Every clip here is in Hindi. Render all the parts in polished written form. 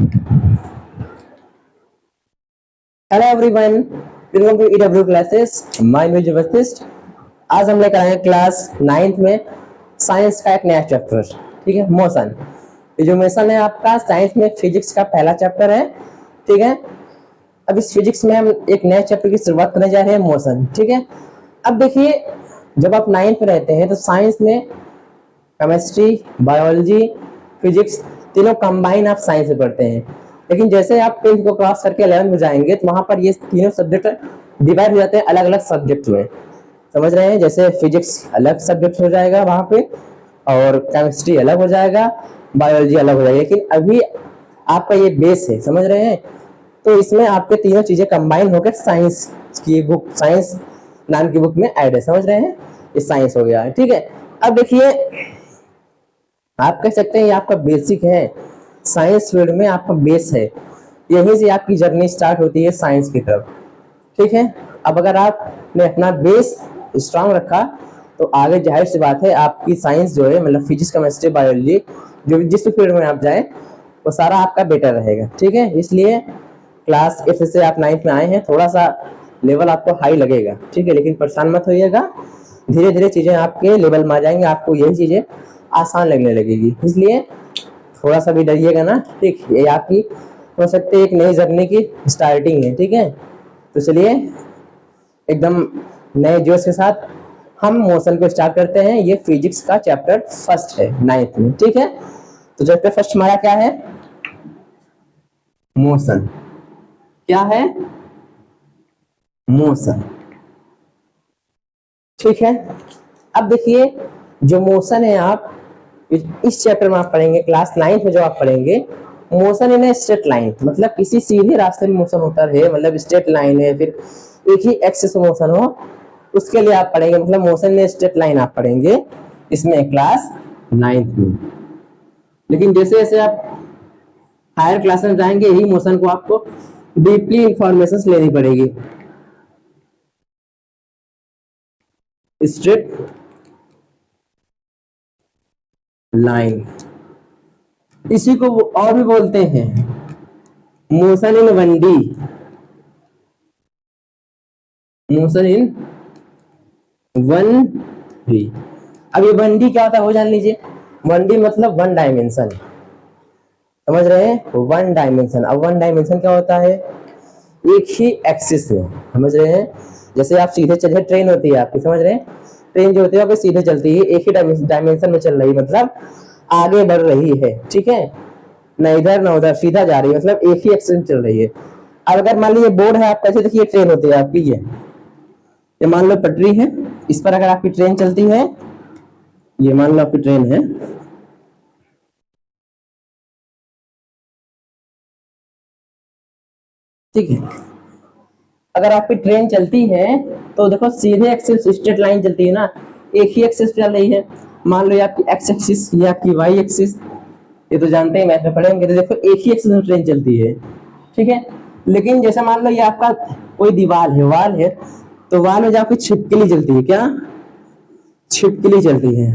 Hello everyone, welcome to EW classes. My name is Vashishtha. आज हम लेकर आए हैं क्लास 9th में साइंस का एक नया चैप्टर। ठीक है, मोशन। ये जो मोशन है आपका साइंस में फिजिक्स का पहला चैप्टर है। ठीक है, अब इस फिजिक्स में हम एक नए चैप्टर की शुरुआत करने जा रहे हैं, मोशन। ठीक है, अब देखिए, जब आप 9th में रहते हैं तो साइंस में केमिस्ट्री, बायोलॉजी, फिजिक्स तीनों कंबाइन आप साइंस में पढ़ते हैं। लेकिन जैसे आप 10th को क्रॉस करके 11th में जाएंगे तो वहां पर ये तीनों सब्जेक्ट डिवाइड हो जाते हैं अलग अलग सब्जेक्ट में। समझ रहे हैं? जैसे फिजिक्स अलग सब्जेक्ट हो जाएगा वहां पे, और केमिस्ट्री अलग हो जाएगा, बायोलॉजी अलग हो जाएगा। लेकिन अभी आपका ये बेस है, समझ रहे हैं? तो इसमें आपके तीनों चीजें कंबाइन होकर साइंस की बुक, साइंस नाम की बुक में ऐड है। समझ रहे हैं? ये साइंस हो गया है। ठीक है, अब देखिए, आप कह सकते हैं ये आपका बेसिक है, साइंस फील्ड में आपका बेस है, यहीं से आपकी जर्नी स्टार्ट होती है साइंस की तरफ। ठीक है, अब अगर आपने अपना बेस स्ट्रांग रखा तो आगे जाहिर सी बात है आपकी साइंस जो है, मतलब फिजिक्स, केमिस्ट्री, बायोलॉजी, जो जिस फील्ड में आप जाए वो सारा आपका बेटर रहेगा। ठीक है, इसलिए क्लास 8 से आप 9th में आए हैं, थोड़ा सा लेवल आपको हाई लगेगा। ठीक है, लेकिन परेशान मत होइएगा, धीरे धीरे चीजें आपके लेवल में आ जाएंगे, आपको यही चीजें आसान लगने लगेगी। इसलिए थोड़ा सा भी डरिएगा ना। ठीक, ये आपकी हो सकती है एक नई जर्नी की स्टार्टिंग है। ठीक है, तो चलिए एकदम नए जोश के साथ हम मोशन को स्टार्ट करते हैं। ये फिजिक्स का चैप्टर फर्स्ट है 9th में। ठीक है, तो चैप्टर फर्स्ट हमारा क्या है? मोशन। क्या है? मोशन। ठीक है, अब देखिए, जो मोशन है आप इस चैप्टर में आप पढ़ेंगे, क्लास 9th में जो आप पढ़ेंगे, मोशन इन स्ट्रेट लाइन, मतलब किसी सीधे रास्ते में मोशन होता है, मतलब स्ट्रेट लाइन है, फिर एक ही एक्सिस में मोशन हो, उसके लिए आप पढ़ेंगे, मतलब मोशन इन स्ट्रेट लाइन आप पढ़ेंगे इसमें क्लास 9th में। लेकिन जैसे जैसे आप हायर क्लास में जाएंगे, यही मोशन को आपको डीपली इंफॉर्मेशन लेनी पड़ेगी। स्ट्रेट लाइन, इसी को और भी बोलते हैं motion in 1D, motion in 1D। अब ये 1D क्या होता है वो जान लीजिए। 1D मतलब वन डायमेंशन, समझ रहे हैं? One dimension. अब वन डायमेंशन क्या होता है? एक ही एक्सिस में, समझ रहे हैं? जैसे आप सीधे चले, ट्रेन होती है आपकी, समझ रहे हैं? ट्रेन जो होती है आपकी सीधे चलती है, एक ही डायमेंशन में चल रही है, मतलब आगे बढ़ रही है। ठीक है, न इधर न उधर, सीधा जा रही है, मतलब एक ही एक्सिस में चल रही है। अब अगर मान लीजिए बोर्ड है आपका, जैसे देखिए ट्रेन होती है आपकी, ये मान लो पटरी है, इस पर अगर आपकी ट्रेन चलती है, ये मान लो आपकी ट्रेन है, ठीक है, अगर आपकी ट्रेन चलती है तो देखो सीधे एक्सिस स्ट्रेट लाइन चलती है ना, एक ही एक्सिस चल रही है। मान लो ये आपकी एक्स एक्सिस, ये आपकी वाई एक्सिस, ये तो जानते हैं, मैथ में पढ़ेंगे, तो देखो एक ही एक्सिस में ट्रेन चलती है। ठीक है, लेकिन जैसे मान लो ये आपका कोई दीवार है, वाल है, तो वाल में जो आपकी छिपकली चलती है, क्या छिपकली चलती है?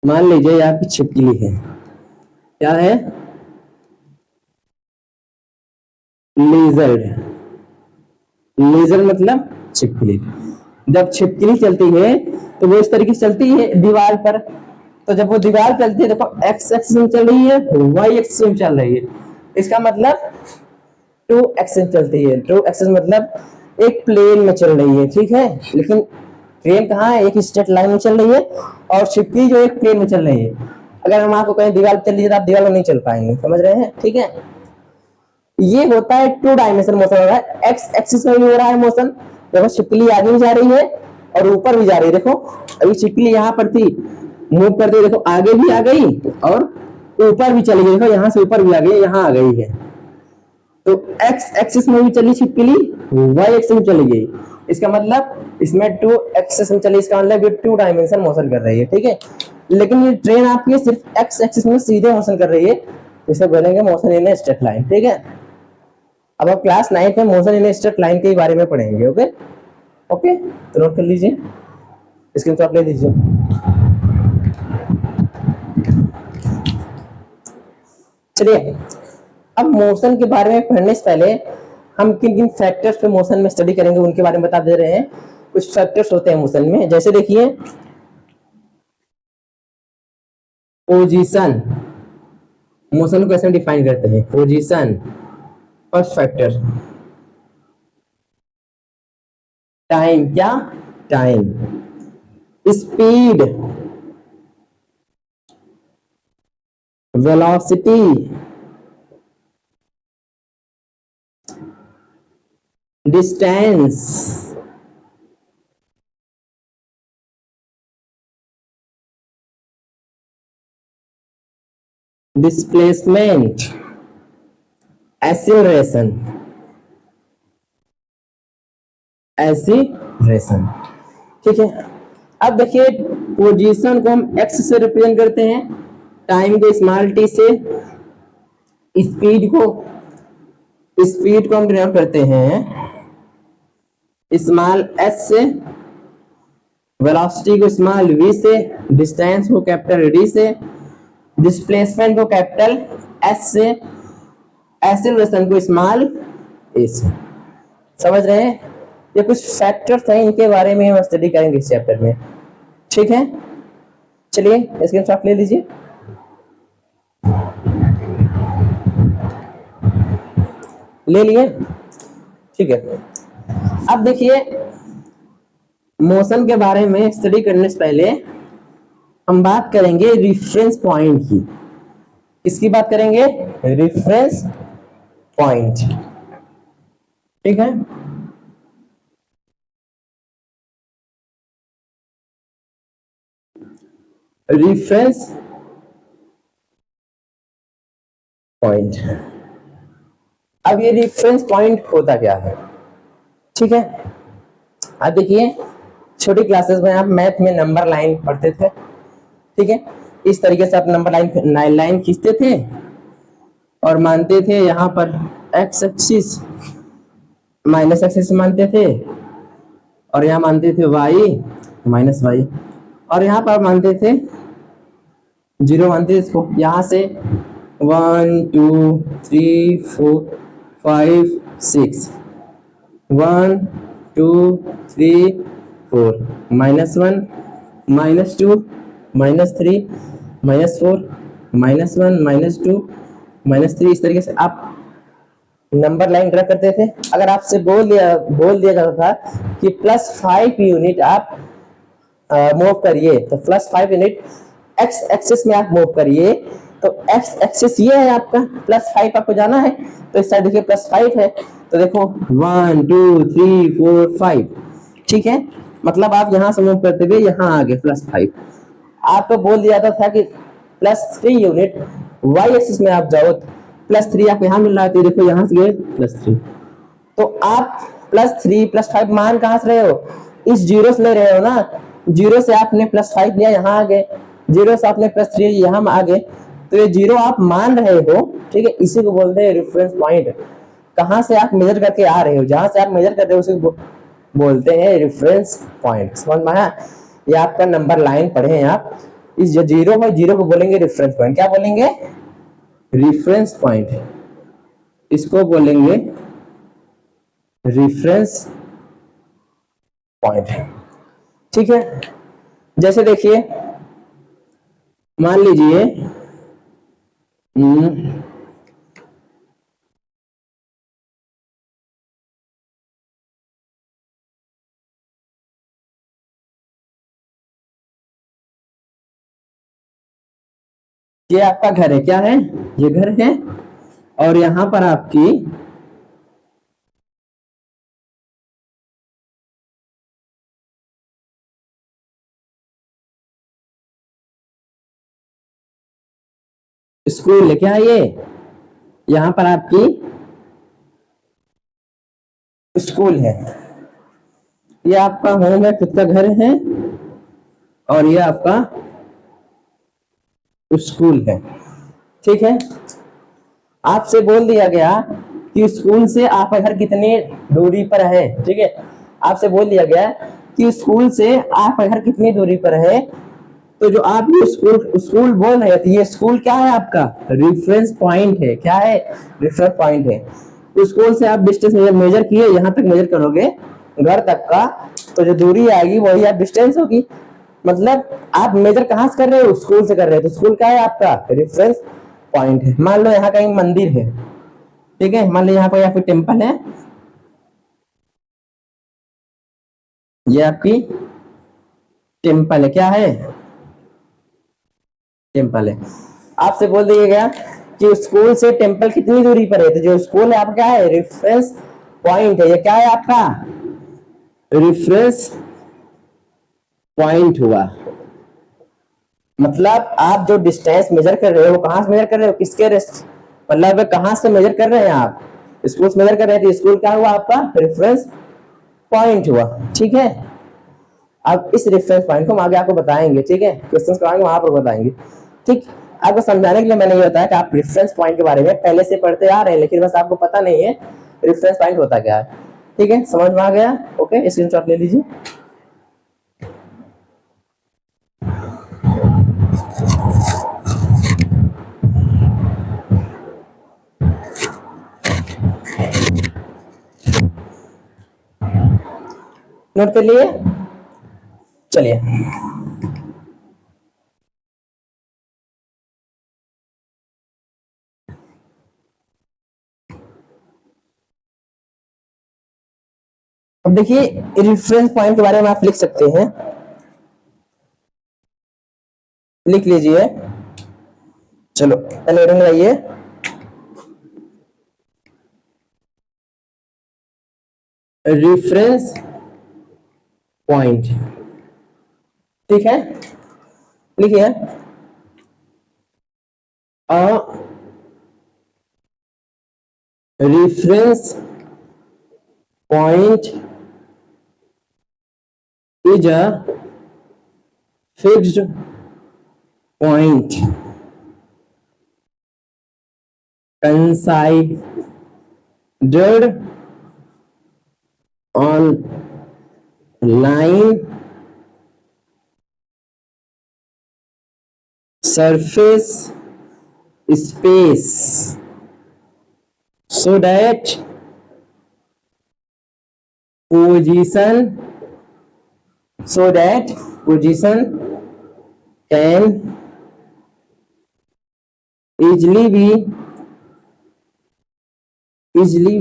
मान लीजिए ये आपकी छिपकली है, क्या है? लेजर्ड। लेजर मतलब छिपकली। जब छिपकली चलती है तो वो इस तरीके से चलती है दीवार पर, तो जब वो दीवार चलती है, देखो एक्स एक्सिस में चल रही है, वाई एक्सिस में चल रही है, इसका मतलब टू एक्सिस चलती है। टू एक्सिस मतलब एक प्लेन में चल रही है। ठीक है, लेकिन ट्रेन कहाँ है? एक स्ट्रेट लाइन में चल रही है, और छिपकली जो एक प्लेन में चल रही है। अगर हम आपको कहीं दीवार पर चल रही है तो आप दीवार में नहीं चल पाएंगे, समझ रहे हैं? ठीक है, ये होता है टू डायमेंशन मोशन हो रहा है, एक्स एक्सिस में भी हो रहा है मोशन। देखो छिपकली आगे भी जा रही है और ऊपर भी जा रही है। देखो अभी छिपकली यहाँ पर थी, मूव करते देखो आगे भी आ गई और ऊपर भी चली गई। देखो यहाँ से ऊपर भी आ गई, यहाँ आ गई है। तो एक्स एक्सिस में भी चली छिपकली, वाई एक्सिस में चली गई, इसका मतलब इसमें टू एक्सिस में चली, इसका मतलब ये टू डायमेंशन मोशन कर रही है। ठीक है, लेकिन ये ट्रेन आपकी सिर्फ एक्स एक्सिस में सीधे मोशन कर रही है, इसे बोलेंगे मोशन इन स्ट्रेट लाइन। ठीक है, अब आप क्लास 9th में मोशन इन स्ट्रेट लाइन के बारे में पढ़ेंगे। ओके ओके, तो नोट कर लीजिए, स्क्रीनशॉट ले लीजिए। चलिए, अब मोशन के बारे में पढ़ने से पहले हम किन किन फैक्टर्स पे मोशन में स्टडी करेंगे उनके बारे में बता दे रहे हैं। कुछ फैक्टर्स होते हैं मोशन में, जैसे देखिए पोजीशन, मोशन को कैसे डिफाइन करते हैं, पोजीशन फर्स्ट फैक्टर। टाइम, क्या time, speed, velocity, distance, displacement, acceleration, acceleration. ठीक है, अब देखिए पोजीशन को हम एक्स से रिप्रेजेंट करते हैं, टाइम को स्मॉल टी से, स्पीड को हम डिनोट करते हैं स्मॉल एस से, वेलोसिटी को स्मॉल वी से, डिस्टेंस को कैपिटल डी से, डिस्प्लेसमेंट को कैपिटल एस से, एक्सीलरेशन को स्मॉल ए से। समझ रहे हैं? ये कुछ फैक्टर्स हैं, इनके बारे में हम स्टडी करेंगे इस चैप्टर में। ठीक है, चलिए स्क्रीनशॉट ले लीजिए। ले लिए? ठीक है, अब देखिए मोशन के बारे में स्टडी करने से पहले हम बात करेंगे रिफरेंस पॉइंट की। किसकी बात करेंगे? Reference point. ठीक है, रिफरेंस पॉइंट। अब ये रेफरेंस पॉइंट होता क्या है? ठीक है, अब देखिए छोटी क्लासेस में आप मैथ में नंबर लाइन पढ़ते थे। ठीक है, इस तरीके से आप नंबर लाइन खींचते थे और मानते थे यहाँ पर एक्स एक्सिस माइनस एक्सिस मानते थे, और यहाँ मानते थे वाई माइनस वाई, और यहाँ पर मानते थे जीरो, मानते थे इसको। यहाँ से 1 2 3 4 5 6 1 2 3 4 -1 -2 -3 -4 -1 -2 -3, इस तरीके से आप नंबर लाइन ड्रा करते थे। अगर आपसे बोल दिया जाता था कि +5 यूनिट आप मूव करिए, तो +5 यूनिट एक्स एक्सिस में आप मूव करिए, तो एक्स एक्सिस ये है आपका, +5 आपको जाना है, तो इस साइड देखिए +5 है, तो देखो 1 2 3 4 5। ठीक है, मतलब आप यहाँ से मूव करते हुए यहाँ आगे +5। आपको बोल दिया जाता था कि +3 यूनिट वाई एक्सिस में आप जाओ, +3 आपको यहाँ मिल रहा है, तो देखो यहाँ से गए +3, तो आप +3 +5 मान कहाँ से रहे हो? इस जीरो से ले रहे हो ना, जीरो से आपने +5 लिया, यहाँ आ गए, जीरो से आपने +3 यहाँ आ गए, तो ये जीरो आप मान रहे हो। ठीक है, इसी को बोलते हैं रेफरेंस पॉइंट। कहाँ से आप मेजर करके आ रहे हो, जहां से आप मेजर कर रहे हो उसे बोलते हैं रेफरेंस पॉइंट। समझ में आया? ये आपका नंबर लाइन पढ़े हैं आप, इस जो जीरो है, जीरो को बोलेंगे रेफरेंस पॉइंट। क्या बोलेंगे? Reference point. इसको बोलेंगे रेफरेंस पॉइंट। ठीक है, जैसे देखिए मान लीजिए ये आपका घर है, क्या है? ये घर है, और यहां पर आपकी स्कूल है, क्या है ये? यहां पर आपकी स्कूल है, ये आपका होम है, खुद का घर है, और ये आपका स्कूल है। ठीक है, आपसे बोल दिया गया कि स्कूल से आपका घर कितनी दूरी पर है। ठीक है, आपसे बोल दिया गया कि स्कूल से आपका घर कितनी दूरी पर है, तो जो आप ये स्कूल स्कूल बोल रहे थे, ये स्कूल क्या है आपका? रेफरेंस पॉइंट है। क्या है? रेफरेंस पॉइंट है। तो स्कूल से आप डिस्टेंस मेजर किए, यहाँ तक मेजर करोगे घर तक का, तो जो दूरी आएगी वही आप डिस्टेंस होगी। मतलब आप मेजर कहाँ से कर रहे हो? स्कूल से कर रहे हो। तो स्कूल क्या है आपका? रेफरेंस पॉइंट है। मान लो यहाँ कहीं मंदिर है, ठीक है, मान लो यहाँ पर या फिर टेम्पल है, ये आपकी टेम्पल है। क्या है? टेम्पल है। आपसे बोल दिया गया कि स्कूल से टेम्पल कितनी दूरी पर है, तो जो स्कूल है आपका क्या है? रेफरेंस पॉइंट है। ये क्या है आपका? रेफरेंस पॉइंट हुआ। मतलब आप जो डिस्टेंस मेजर कर रहे हो, कहां से मेजर कर रहे हो? किसके मतलब कहां से मेजर कर रहे हैं आप? स्कूल से मेजर कर रहे हैं, तो स्कूल क्या हुआ आपका? रेफरेंस पॉइंट हुआ। ठीक है, अब इस रेफरेंस पॉइंट को हम आगे आपको बताएंगे, ठीक है, क्वेश्चंस कराएंगे वहां पर बताएंगे। ठीक, आपको समझाने के लिए मैंने ये बताया कि आप रेफरेंस पॉइंट के बारे में पहले से पढ़ते आ रहे हैं, लेकिन बस आपको पता नहीं है रेफरेंस पॉइंट होता क्या है। ठीक है, समझ में आ गया? ओके, स्क्रीनशॉट ले लीजिए। नोट कर लिए? चलिए, अब देखिए रेफरेंस पॉइंट के बारे में आप लिख सकते हैं, लिख लीजिए। चलो पहले रंग लाइए। रेफरेंस पॉइंट, ठीक है, लिखिए। A reference point is a fixed point considered on line surface space so that position position can easily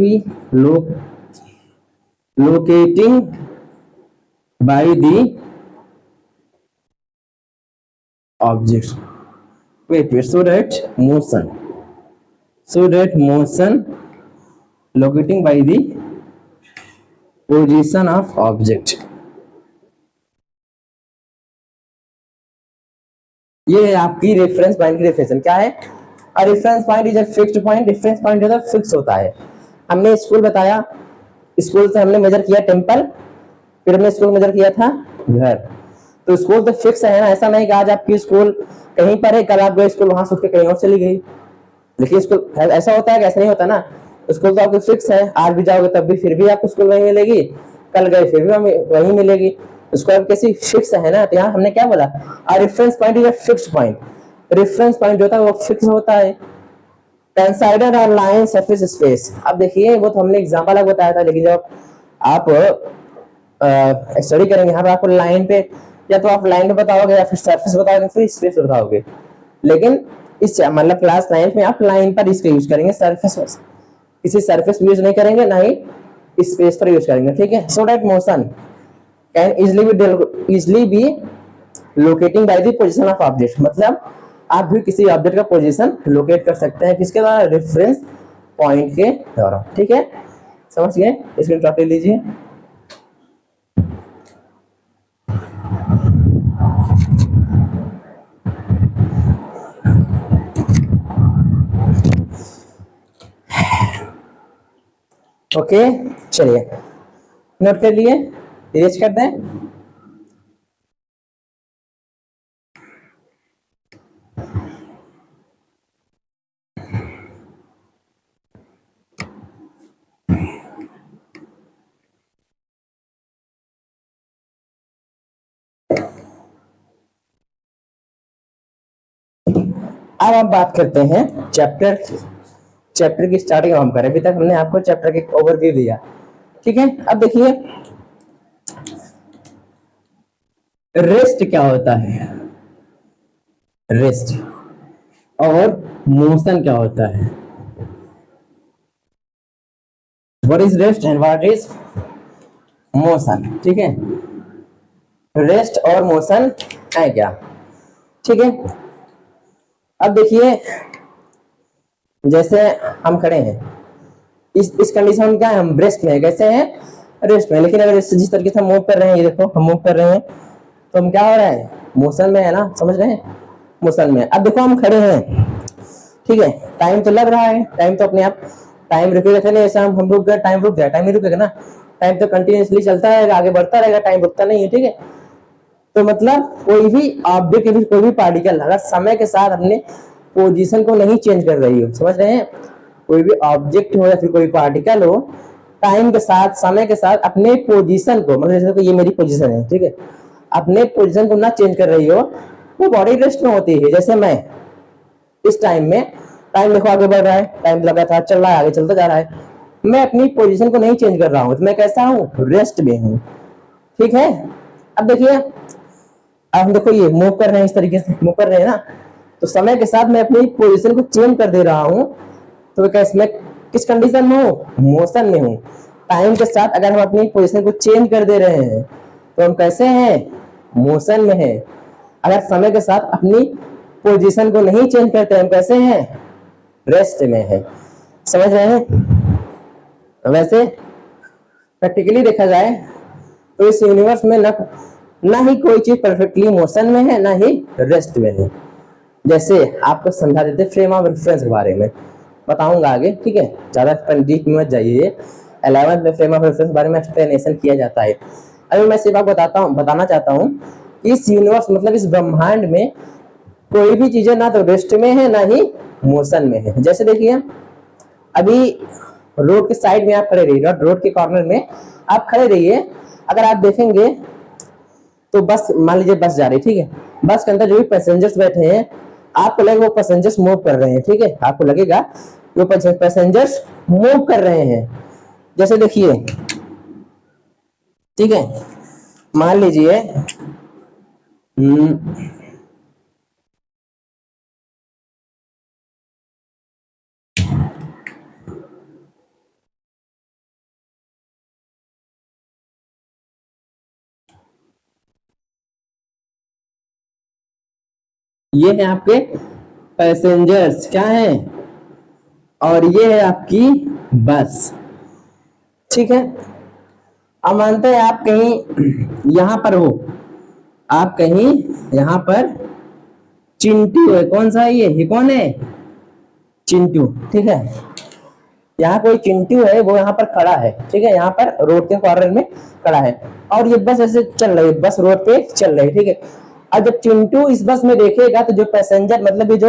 be lo- locating by the object. Wait, so that motion locating by the position of object. ये है आपकी रेफरेंस पॉइंट की डेफिनेशन। क्या है? A reference point is a fixed point. Reference point जो है फिक्स होता है। हमने स्कूल बताया, स्कूल से हमने मेजर किया टेम्पल, फिर हमने स्कूल मेजर किया था घर। तो स्कूल तो फिक्स है ना, ऐसा नहीं कि आज आपकी स्कूल कहीं पर है, कल आप गए स्कूल वहां से उठ के कहीं और चली गई। लेकिन स्कूल ऐसा होता है कि ऐसा नहीं होता ना, स्कूल तो आपकी फिक्स है, आज भी जाओगे तब भी फिर भी आपको स्कूल वहीं मिलेगी, कल गए फिर भी वहीं मिलेगी। स्क्वायर कैसी फिक्स है ना। तो यहाँ हमने क्या बोला? A reference point is a fixed point. Reference point जो होता है वो फिक्स होता है। कंसाइडर और लाइन सरफेस स्पेस, अब देखिए वो तो हमने एग्जांपल अलग बताया था, लेकिन जब आप स्टडी करेंगे यहाँ पे आपको लाइन पे, या तो आप लाइन पे बताओगे या फिर सरफेस बताओगे फिर स्पेस बताओगे। लेकिन इस मतलब क्लास 9 में आप लाइन पर इसका यूज करेंगे, सरफेस किसी सरफेस यूज नहीं करेंगे, ना ही स्पेस पर यूज करेंगे। ठीक है, so that motion can easily be locating by the position of object. मतलब आप भी किसी ऑब्जेक्ट का पोजीशन लोकेट कर सकते हैं, किसके द्वारा? रेफरेंस पॉइंट के द्वारा। ठीक है, समझ गए? स्क्रीनशॉट ले लीजिए। ओके, चलिए नोट कर लिए, इरेज कर दें। अब हम बात करते हैं चैप्टर की स्टार्टिंग हम करें। अभी तक हमने आपको चैप्टर के ओवरव्यू दिया, ठीक है। अब देखिए रेस्ट क्या होता है, रेस्ट और मोशन क्या होता है। What is rest and what is motion, ठीक है। रेस्ट और मोशन है क्या, ठीक है। अब देखिए जैसे हम खड़े हैं, इस कंडीशन में क्या है, हम रेस्ट में, कैसे हैं, रेस्ट में। लेकिन अगर जिस तरीके से हम मूव कर रहे हैं, ये देखो हम मूव कर रहे हैं, तो हम क्या हो रहा है, मोशन में है ना, समझ रहे हैं, मोशन में। अब देखो हम खड़े हैं, ठीक है, टाइम तो लग रहा है, टाइम तो अपने आप टाइम रुकेगा नहीं, ऐसा हम रुक गए, टाइम रुक गया, टाइम नहीं रुकेगा ना, टाइम तो कंटिन्यूअसली चलता रहेगा, आगे बढ़ता रहेगा, टाइम रुकता नहीं है, ठीक है। तो मतलब कोई भी ऑब्जेक्ट या कोई भी पार्टिकल अगर समय के साथ अपने पोजीशन को नहीं चेंज कर रही हो, समझ रहे हैं, कोई भी ऑब्जेक्ट हो या फिर कोई पार्टिकल हो, टाइम के साथ, समय के साथ अपने पोजीशन को, मतलब जैसे ये मेरी पोजीशन है, ठीक है, अपने पोजीशन को ना चेंज कर रही हो, वो बॉडी रेस्ट में होती है। जैसे मैं इस टाइम में, टाइम देखो आगे बढ़ रहा है, टाइम लगा था, चल रहा है, आगे चलता जा रहा है, मैं अपनी पोजीशन को नहीं चेंज कर रहा हूँ, तो मैं कैसा हूँ, रेस्ट में हूँ, ठीक है। अब देखिए, अब हम देखो ये मूव कर रहे हैं, इस तरीके से मूव कर रहे हैं ना, तो समय के साथ मैं अपनी पोजीशन को चेंज कर दे रहा हूँ, तो कैसे, मैं किस कंडीशन में हूँ, मोशन में हूँ। टाइम के साथ अगर हम अपनी पोजीशन को चेंज कर दे रहे हैं तो हम कैसे हैं, मोशन में है। अगर समय के साथ अपनी पोजीशन को नहीं चेंज करते हम कैसे हैं, रेस्ट में है, समझ रहे हैं। वैसे प्रैक्टिकली देखा जाए तो इस यूनिवर्स में ना ही कोई चीज परफेक्टली मोशन में है, ना ही रेस्ट में है। जैसे आपको समझा देते फ्रेम ऑफ रेफरेंस के बारे में, बताऊंगा आगे, ठीक है, ज्यादा डीप में मत जाइए। 11th में फ्रेम ऑफ रेफरेंस के बारे में एक्सप्लेनेशन किया जाता है। अभी मैं सिर्फ आपको बताना चाहता हूँ इस यूनिवर्स, मतलब इस ब्रह्मांड में कोई भी चीजें ना तो रेस्ट में है, ना ही मोशन में है। जैसे देखिए अभी रोड के साइड में आप खड़े रहिए, रोड के कॉर्नर में आप खड़े रहिए, अगर आप देखेंगे तो बस, मान लीजिए बस जा रही है, ठीक है, बस के अंदर जो भी पैसेंजर्स बैठे हैं, आपको लगेगा वो पैसेंजर्स मूव कर रहे हैं, ठीक है, आपको लगेगा वो पैसेंजर्स मूव कर रहे हैं। जैसे देखिए, ठीक है, मान लीजिए ये है आपके पैसेंजर्स, क्या है, और ये है आपकी बस, ठीक है। अब मानते हैं आप कहीं यहाँ पर हो, आप कहीं यहाँ पर, चिंटू है, कौन सा है ये कौन है, चिंटू, ठीक है, यहाँ कोई चिंटू है, वो यहाँ पर खड़ा है, ठीक है, यहाँ पर रोड के कॉर्नर में खड़ा है, और ये बस ऐसे चल रही है, बस रोड पे चल रही है, ठीक है। अब जब चिंटू इस बस में देखेगा तो जो पैसेंजर, मतलब ये जो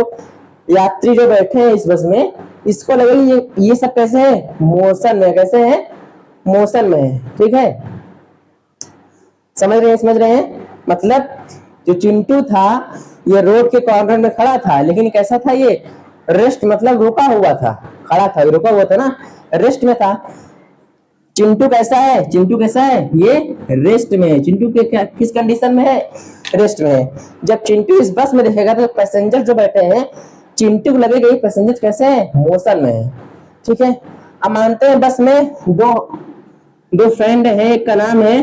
यात्री जो बैठे हैं इस बस में, इसको लगेगा ये सब कैसे है, मोशन में, कैसे है, मोशन में है, ठीक है। समझ रहे हैं, मतलब जो चिंटू था ये रोड के कॉर्नर में खड़ा था, लेकिन कैसा था ये, रेस्ट, मतलब रुका हुआ था, खड़ा था, रुका हुआ था ना, रेस्ट में था। चिंटू कैसा है, चिंटू कैसा है, ये रेस्ट में है। चिंटू के किस कंडीशन में है, रेस्ट में है। जब चिंटू इस बस में देखेगा तो पैसेंजर जो बैठे हैं, चिंटू को लगेगा ये पैसेंजर कैसे है, मोशन में है, ठीक है। अब मानते हैं बस में दो फ्रेंड है, एक का नाम है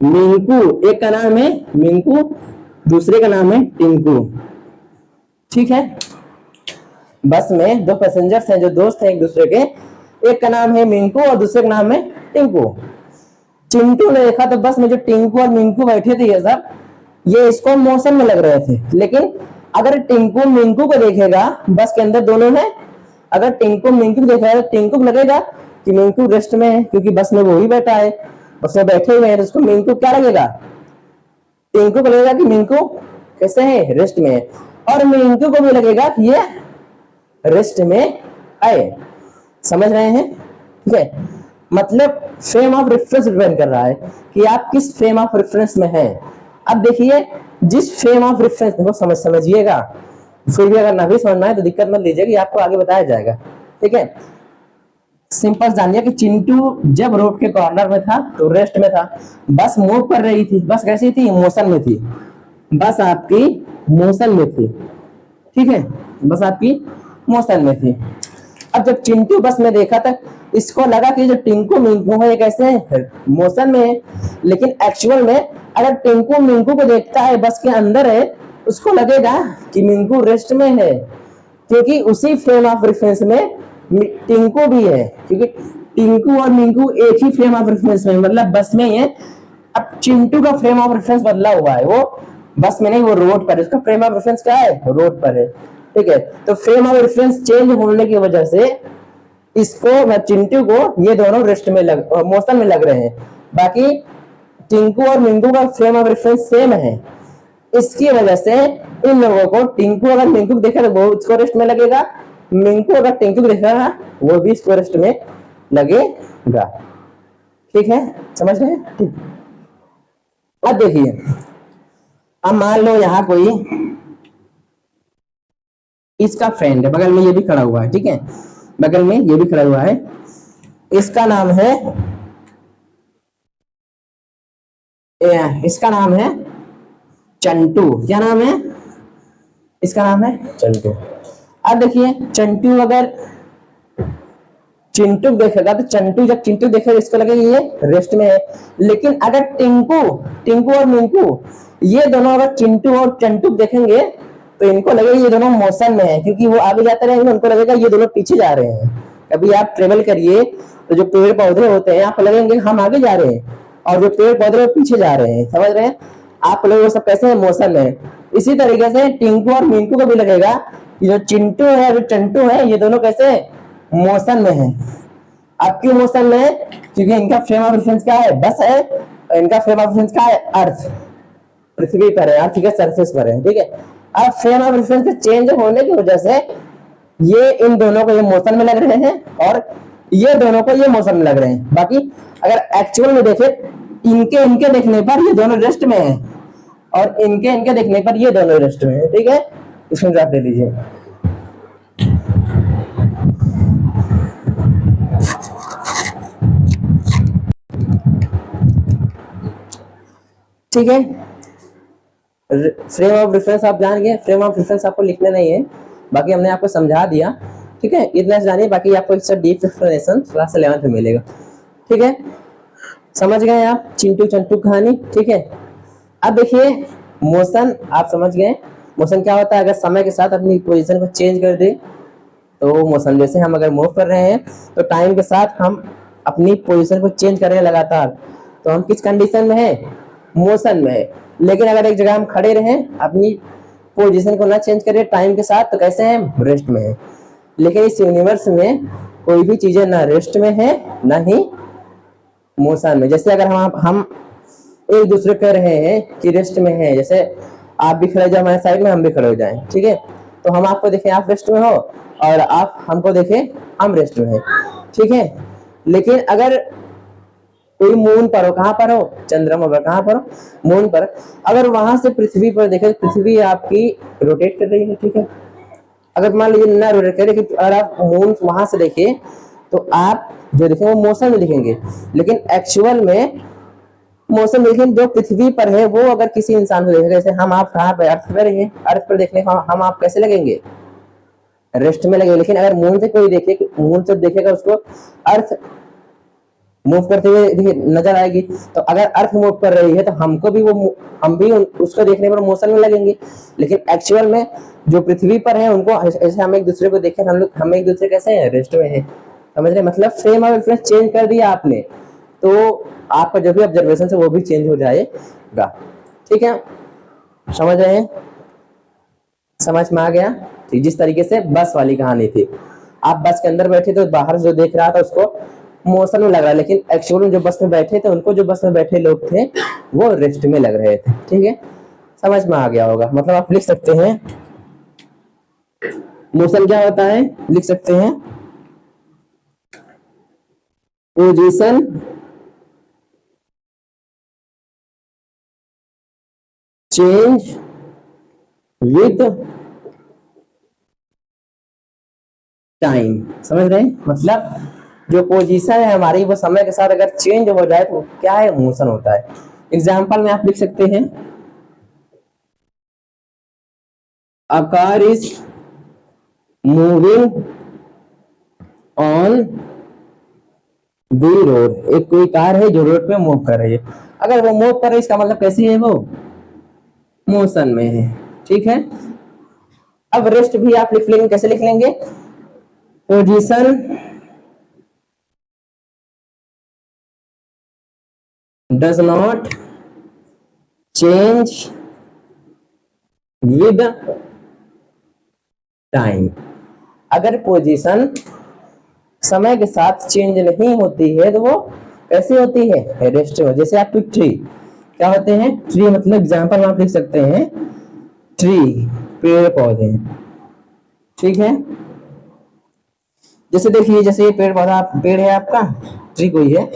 मिंकू, एक का नाम है मिंकू, दूसरे का नाम है टिंकू, ठीक है। बस में दो पैसेंजर्स हैं जो दोस्त हैं एक दूसरे के, एक का नाम है मिंकू और दूसरे का नाम है टिंकू। चिंटू ने देखा तो बस में जो टिंकू और मिंकू बैठे थे ये सब, ये इसको मोशन में लग रहे थे, लेकिन अगर टिंकू मिंकू को देखेगा, बस के अंदर दोनों है, अगर टिंकू मिंकू को देखेगा तो टिंकू को लगेगा कि मिंकू रेस्ट में है, क्योंकि बस में वो ही बैठा है, बस में बैठे हुए हैं, तो उसको मिंकू क्या लगेगा, टिंकू को लगेगा कि मिंकू कैसे है, रेस्ट में है, और मिंकू को भी लगेगा कि ये रेस्ट में है। समझ रहे हैं, ठीक है। मतलब फ्रेम ऑफ रेफरेंस डिपेंड कर रहा है कि आप किस फ्रेम ऑफ रेफरेंस में हैं। अब देखिए जिस फ्रेम ऑफ रेफरेंस को समझिएगा, फिर भी अगर ना भी समझ में आए तो दिक्कत मत लीजिए कि आपको आगे बताया जाएगा, ठीक है। सिंपल जानिए कि चिंटू जब रोड के कॉर्नर में था तो रेस्ट में था, बस मूव कर रही थी, बस कैसी थी, मोशन में थी, बस आपकी मोशन में थी, ठीक है, बस आपकी मोशन में थी। अब जब चिंटू बस में देखा था, इसको लगा कि जो टिंकू मिंकू है ये कैसे है, मोशन में है, लेकिन एक्चुअल में अगर टिंकू मिंकू को देखता है बस के अंदर है, उसको लगेगा कि मिंकू रेस्ट में है, क्योंकि उसी फ्रेम ऑफ रेफरेंस में टिंकू भी है, क्योंकि टिंकू और मिंकू एक ही फ्रेम ऑफ रेफरेंस में, मतलब बस में ही है। अब चिंटू का फ्रेम ऑफ रेफरेंस बदला हुआ है, वो बस में नहीं, वो रोड पर है, उसका फ्रेम ऑफ रेफरेंस क्या है, रोड पर है, ठीक है। तो फ्रेम ऑफ रेफरेंस चेंज होने की वजह से इसको चिंटू को ये दोनों रेस्ट में मोशन में लग रहे हैं, बाकी टिंकू और मिंकू का फ्रेम ऑफ रेफरेंस सेम है। इसकी वजह से इन लोगों को, टिंकू अगर मिंकू को देखेगा वो इसको रेस्ट में लगेगा, मिंकू अगर टिंकू को देखेगा वो भी इसको रेस्ट में लगेगा, ठीक है, समझ गए, ठीक। अब देखिए, अब मान लो यहाँ कोई इसका फ्रेंड है, बगल में ये भी खड़ा हुआ है, ठीक है, बगल में ये भी खड़ा हुआ है, इसका नाम है चंटू, क्या नाम है, इसका नाम है चंटू। अब देखिए चंटू अगर चिंटू देखेगा तो चंटू, जब चिंटू देखेगा इसको लगेगा ये रेस्ट में है, लेकिन अगर टिंकू टिंकू और मिंकू ये दोनों अगर चिंटू और चंटू देखेंगे तो इनको लगेगा ये दोनों मोशन में है, क्योंकि वो आगे जाते रहेंगे, उनको लगेगा ये दोनों पीछे जा रहे हैं। कभी आप ट्रेवल करिए तो जो पेड़ पौधे होते हैं आपको लगेंगे हम आगे जा रहे हैं, और जो पेड़ पौधे पीछे जा रहे हैं, समझ रहे हैं, आप लोग वो सब कैसे है, मोशन में। इसी तरीके से टिंकू और मिंकू को भी लगेगा कि जो चिंटू है जो चंटू है ये दोनों कैसे मोशन में है। अब क्यों मोशन में है, क्योंकि इनका फ्रेम ऑफ रेफरेंस क्या है, बस है, और इनका फ्रेम ऑफ रेफरेंस क्या है, अर्थ, पृथ्वी पर है, अर्थ के सरफेस पर है, ठीक है। अब फ्रेम ऑफ रेफरेंस के चेंज होने की वजह से ये इन दोनों को ये मोशन में लग रहे हैं, और ये दोनों को ये मोशन में लग रहे हैं। बाकी अगर एक्चुअल में देखे, इनके इनके देखने पर ये दोनों रेस्ट में है, और इनके इनके देखने पर ये दोनों रेस्ट में है, ठीक है, स्क्रीनशॉट ले लीजिए। ठीक है, फ्रेम ऑफ रेफरेंस आप जान गए, फ्रेम ऑफ रेफरेंस आपको लिखना नहीं है, बाकी हमने आपको समझा दिया, ठीक है, इतना जानिए, बाकी आपको इसका डीप एक्सप्लेनेशन क्लास 11 में मिलेगा, ठीक है, समझ गए आप चिंटू चंटू कहानी, ठीक है। अब देखिए मोशन आप समझ गए, मोशन क्या होता है, अगर समय के साथ अपनी पोजीशन को चेंज कर दे तो मोशन, जैसे हम अगर मूव कर रहे हैं तो टाइम के साथ हम अपनी पोजीशन को चेंज कर रहे हैं लगातार, तो हम किस कंडीशन में है, मोशन में है। लेकिन अगर एक जगह हम खड़े रहें, अपनी पोजीशन को ना चेंज करें टाइम के साथ, तो कैसे हैं, रेस्ट में है। लेकिन इस यूनिवर्स में कोई भी चीजें ना रेस्ट में है ना ही मोशन में। जैसे अगर हम एक दूसरे कह रहे हैं कि रेस्ट में है, जैसे आप भी खड़े जाओ हमारे साइड में, हम भी खड़े हो जाएं, ठीक है, तो हम आपको देखें आप रेस्ट में हो, और आप हमको देखें हम रेस्ट में हैं, ठीक है। लेकिन अगर कोई मून पर हो, कहां पर हो, चंद्रमा पर, कहां पर हो, मून पर, अगर वहां से पृथ्वी पर देखें, पृथ्वी आपकी रोटेट कर रही है, ठीक है। अगर मान लीजिए ना रोटेट करे, अगर आप मून वहां से देखिए तो आप जो देखेंगे वो मोशन में दिखेंगे, लेकिन एक्चुअल में मोशन, लेकिन जो पृथ्वी पर है वो अगर किसी इंसान को देखेगा, जैसे हम आप कहाँ पे, अर्थ पर हैं, अर्थ पर देखने को हम आप कैसे लगेंगे, रेस्ट में लगेंगे। लेकिन अगर मून से कोई देखे, मून से देखेगा उसको अर्थ मूव करते हुए नजर आएगी, तो अगर अर्थ मूव कर रही है तो हमको भी हम भी उसको देखने पर मोशन में लगेंगे। लेकिन एक्चुअल में जो पृथ्वी पर है उनको ऐसे हम एक दूसरे को देखें, हम एक दूसरे कैसे हैं, रेस्ट में है, समझ रहे, मतलब फ्रेम ऑफ रेफरेंस चेंज कर दिया आपने, तो आपका जो भी ऑब्जर्वेशन है वो भी चेंज हो जाएगा, ठीक है, समझ रहे हैं, समझ में आ गया, ठीक। जिस तरीके से बस वाली कहानी थी, आप बस के अंदर बैठे तो बाहर जो देख रहा था उसको मोशन में लग रहा है, लेकिन एक्चुअल में जो बस में बैठे थे उनको, जो बस में बैठे लोग थे वो रेस्ट में लग रहे थे, ठीक है, समझ में आ गया होगा। मतलब आप लिख सकते हैं मोशन क्या होता है, लिख सकते हैं पोजीशन चेंज विद टाइम। समझ रहे हैं? मतलब जो पोजीशन है हमारी वो समय के साथ अगर चेंज हो जाए तो क्या है, मोशन होता है। एग्जाम्पल में आप लिख सकते हैं, a car is moving on the road। एक कोई कार है जो रोड पे मूव कर रही है। अगर वो मूव कर रही है इसका मतलब कैसी है, वो मोशन में है। ठीक है। अब रेस्ट भी आप लिख लेंगे, कैसे लिख लेंगे, position does not change with time. अगर पोजीशन समय के साथ चेंज नहीं होती है तो वो कैसी होती है, रेस्ट में। जैसे आपकी ट्री क्या होते हैं, ट्री मतलब एग्जांपल आप लिख सकते हैं, ट्री पेड़ पौधे। ठीक है। जैसे देखिए, जैसे ये पेड़ पौधा पेड़ है आपका, ट्री कोई है।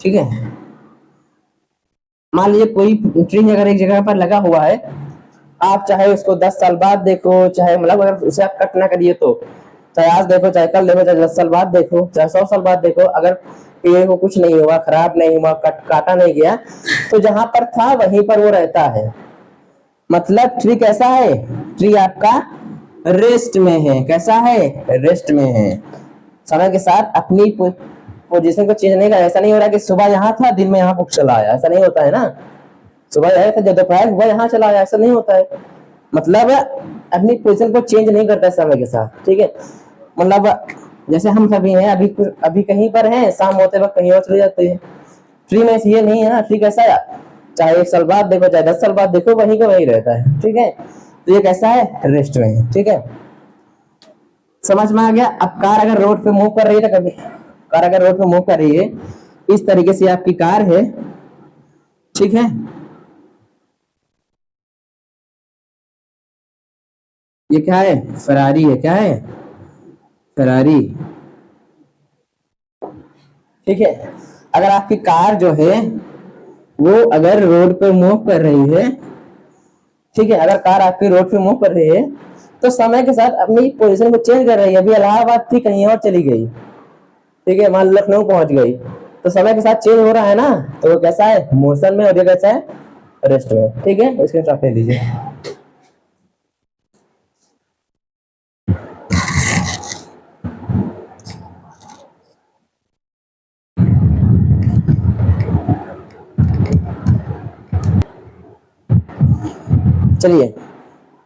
ठीक है। मान लीजिए कोई ट्री अगर एक जगह पर लगा हुआ है, आप चाहे उसको 10 साल बाद देखो, चाहे मतलब अगर उसे आप कट ना करिए तो, चाहे आज देखो, चाहे कल देखो, चाहे 10 साल बाद देखो, चाहे 100 साल बाद देखो, अगर पेड़ को कुछ नहीं हुआ, खराब नहीं हुआ, काटा नहीं गया, तो जहां पर था वहीं पर वो रहता है। मतलब ट्री कैसा है, ट्री आपका रेस्ट में है। कैसा है, रेस्ट में है। समय के साथ अपनी पोजीशन को चेंज नहीं कर। ऐसा नहीं हो रहा कि सुबह यहाँ था दिन में यहाँ पर चला आया, ऐसा नहीं होता है ना। सुबह आया था, जब दोपहर हुआ यहाँ चला आया, ऐसा नहीं होता है। मतलब अपनी पोजीशन को चेंज नहीं करता है समय के साथ। ठीक है। मतलब जैसे हम सभी हैं, अभी कहीं पर हैं, शाम होते वक्त कहीं और चले जाते हैं। ट्री में ये नहीं है ना, ट्री कैसा है, चाहे 1 साल बाद देखो, चाहे 10 साल बाद देखो, वहीं का वही रहता है। ठीक है। तो ये कैसा है, रेस्ट में है। ठीक है। समझ में आ गया। अब कार अगर रोड पे मूव कर रही है, तो कभी कार अगर रोड पे मूव कर रही है, इस तरीके से आपकी कार है। ठीक है। ये क्या है, फरारी है। क्या है, फरारी। ठीक है। अगर आपकी कार जो है वो अगर रोड पे मूव कर रही है, ठीक है, अगर कार आपकी रोड पे मूव कर रही है तो समय के साथ अपनी पोजीशन को चेंज कर रही है। अभी इलाहाबाद थी, कहीं और चली गई। ठीक है, मान लो लखनऊ पहुंच गई, तो समय के साथ चेंज हो रहा है ना, तो वो कैसा है, मोशन में, और ये कैसा है, रेस्ट में। ठीक है, इसके स्क्रीनशॉट ले लीजिए। चलिए,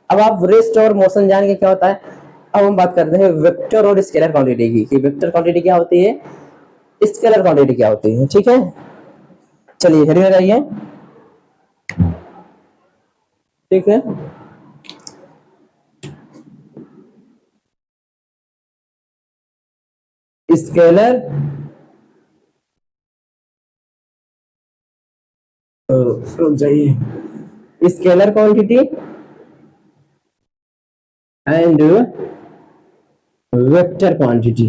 अब आप रेस्ट और मोशन जान के क्या होता है। अब हम बात करते हैं वेक्टर और स्केलर क्वांटिटी की, कि वेक्टर क्वांटिटी क्या होती है, स्केलर क्वांटिटी क्या होती है। ठीक है। चलिए हेडिंग लगाइए। ठीक है। स्केलर रुक जाइए, scalar quantity and vector quantity.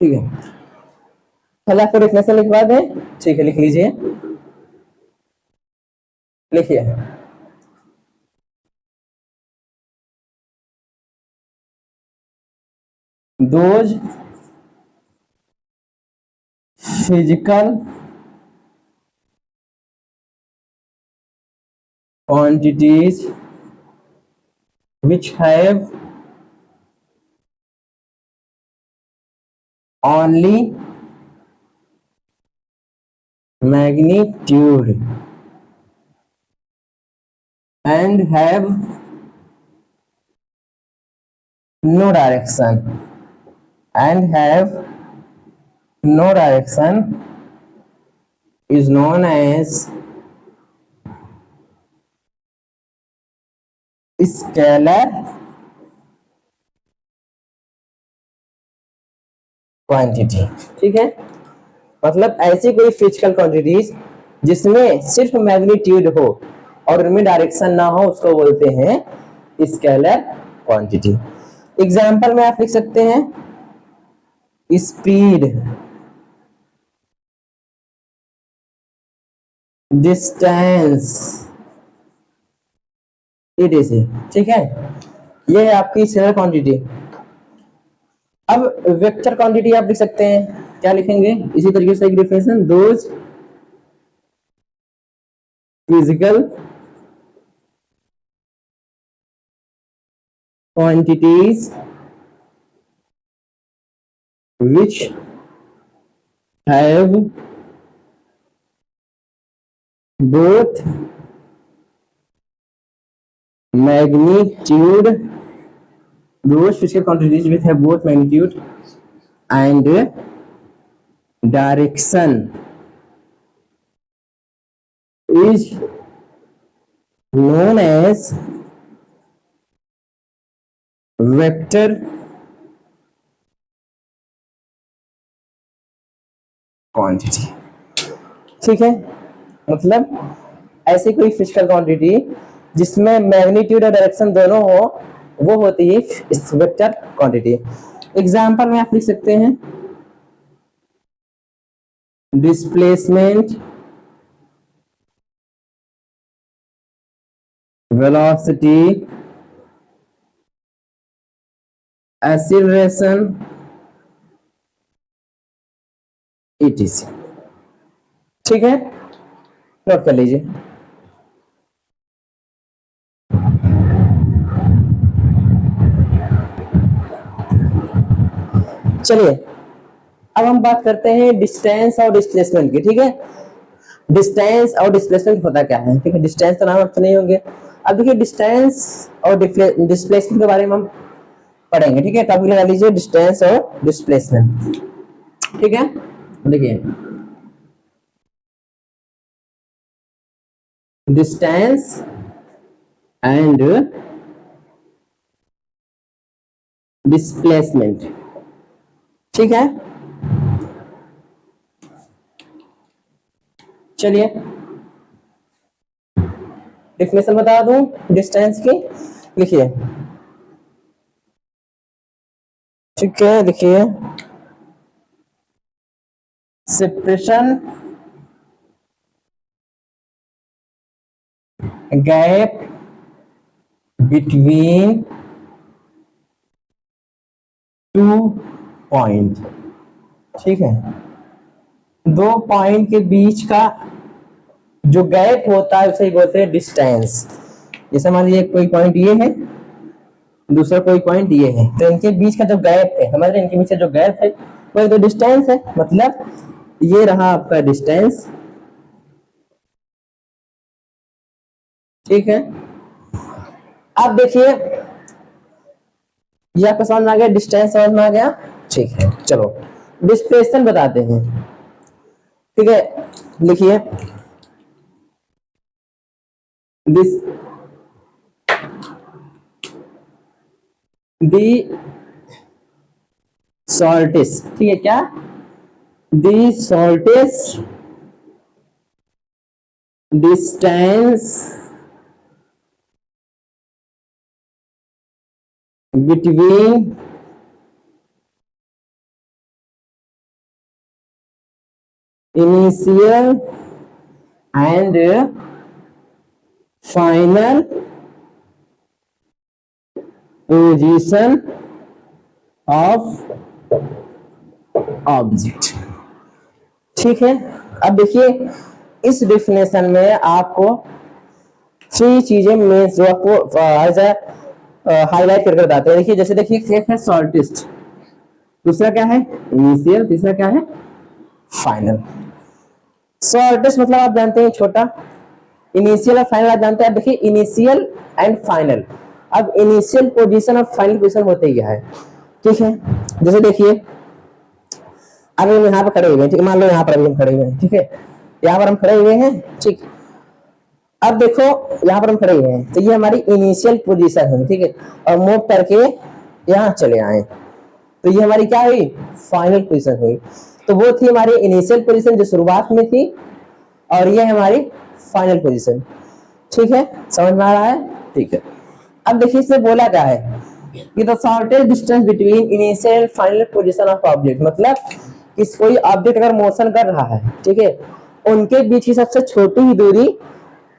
ठीक है। पहले आपको डेफिनेशन लिखवा दें। ठीक है, लिख लीजिए। लिखिए, those physical quantities which have only magnitude and have no direction and have no direction is known as scalar quantity. ठीक है। मतलब ऐसी कोई फिजिकल क्वांटिटीज जिसमें सिर्फ मैग्नीट्यूड हो और उनमें डायरेक्शन ना हो, उसको बोलते हैं स्केलर क्वांटिटी। एग्जाम्पल में आप लिख सकते हैं, स्पीड, डिस्टेंस, ETC, ठीक है। ये है आपकी स्केलर क्वांटिटी। अब वेक्टर क्वांटिटी आप लिख सकते हैं, क्या लिखेंगे इसी तरीके से एक definition, those physical quantities which have both magnitude, those physical quantities which have both magnitude and direction is known as vector quantity, ठीक है। मतलब ऐसी कोई फिजिकल क्वांटिटी जिसमें मैग्नीट्यूड और डायरेक्शन दोनों हो, वो होती है इस वेक्टर क्वांटिटी। एग्जांपल में आप लिख सकते हैं डिस्प्लेसमेंट, वेलोसिटी, एक्सीलरेशन, ETC, ठीक है, नोट कर लीजिए। चलिए अब हम बात करते हैं डिस्टेंस और डिस्प्लेसमेंट की, ठीक है। डिस्टेंस और डिस्प्लेसमेंट होता क्या है, ठीक है। डिस्टेंस तो नाम आपको नहीं होंगे। अब देखिए डिस्टेंस और डिस्प्लेसमेंट के बारे में हम पढ़ेंगे, ठीक है। टॉपिक लगा लीजिए डिस्टेंस और डिस्प्लेसमेंट, ठीक है। देखिए डिस्टेंस एंड डिस्प्लेसमेंट, ठीक है। चलिए डेफिनेशन बता दूं डिस्टेंस की, लिखिए, ठीक है। देखिए separation gap between two point, ठीक है। दो पॉइंट के बीच का जो गैप होता है उसे बोलते हैं डिस्टेंस। जैसे मान लीजिए कोई पॉइंट ये है, दूसरा कोई पॉइंट ये है, तो इनके बीच का जो गैप है, हमारे इनके बीच का जो गैप है वो तो डिस्टेंस है। मतलब ये रहा आपका डिस्टेंस, ठीक है। अब देखिए ये आपको समझ में आ गया, डिस्टेंस समझ में आ गया, ठीक है। चलो डिस्प्लेसमेंट बताते हैं, ठीक है। लिखिए दिस दी शॉर्टेस्ट, ठीक है, क्या दी shortest distance between initial and final position of object, ठीक है। अब देखिए इस डेफिनेशन में आपको थ्री चीजें मेन जो आपको एज हाईलाइट करके बताते हैं। देखिए जैसे देखिए एक है शॉर्टेस्ट, दूसरा क्या है इनिशियल, तीसरा क्या है फाइनल। शॉर्टेस्ट मतलब आप जानते हैं छोटा, इनिशियल और फाइनल आप जानते हैं। देखिए इनिशियल एंड फाइनल, अब इनिशियल पोजीशन और फाइनल पोजीशन होते क्या है, ठीक है। जैसे देखिए अब हम यहाँ पर खड़े हुए हैं, ठीक है, मान लो यहाँ पर अभी हम खड़े हुए हैं, ठीक है, यहाँ पर हम खड़े हुए हैं, ठीक। अब देखो यहाँ पर हम खड़े हुए हैं, तो ये हमारी इनिशियल पोजीशन है, ठीक है, और मूव करके यहाँ चले आए तो ये हमारी क्या हुई फाइनल पोजीशन हुई। तो वो थी हमारी इनिशियल पोजीशन जो शुरुआत में थी, और ये हमारी फाइनल पोजीशन, ठीक है, समझ में आ रहा है, ठीक है। अब देखिए इसमें बोला क्या है कि the shortest distance between initial and final position of object, मतलब इस कोई ऑब्जेक्ट अगर मोशन कर रहा है, ठीक है, उनके बीच की सबसे छोटी ही दूरी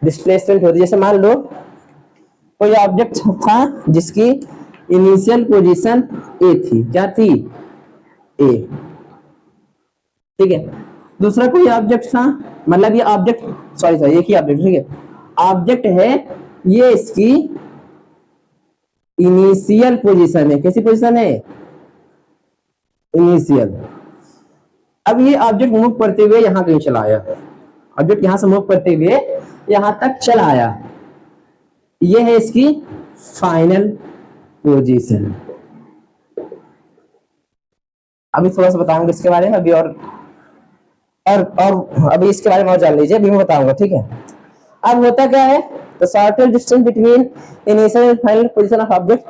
डिस्प्लेसमेंट होती है। जैसे मान लो कोई ऑब्जेक्ट था जिसकी इनिशियल पोजीशन ए थी, क्या थी, ए, ठीक है। दूसरा कोई ऑब्जेक्ट था, मतलब ये ऑब्जेक्ट, सॉरी सॉरी, एक ही ऑब्जेक्ट, ठीक है, ऑब्जेक्ट है, ये इसकी इनिशियल पोजीशन है, कैसी पोजीशन है, इनिशियल। अब ये ऑब्जेक्ट मूव करते हुए यहां कहीं चला आया, ऑब्जेक्ट यहां से मूव करते हुए यहां तक चला आया, ये है इसकी फाइनल पोजीशन। अभी थोड़ा सा बताऊंगा इसके बारे में अभी, और अभी इसके बारे में और जान लीजिए, अभी मैं बताऊंगा, ठीक है। अब होता क्या है, तो shortest distance between initial and final position of object,